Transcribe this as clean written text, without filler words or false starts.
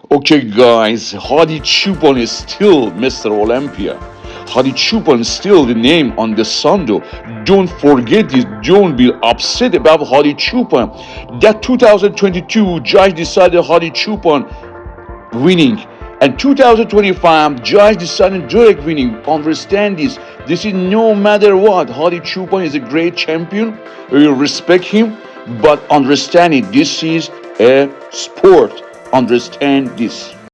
Okay, guys, Hadi Choopan is still Mr. Olympia. Hadi Choopan is still the name on the Sando. Don't forget this. Don't be upset about Hadi Choopan. That 2022 judge decided Hadi Choopan winning. And 2025, judge decided Drake winning. Understand this. This is no matter what. Hadi Choopan is a great champion. We respect him. But understand it. This is a sport. Understand this.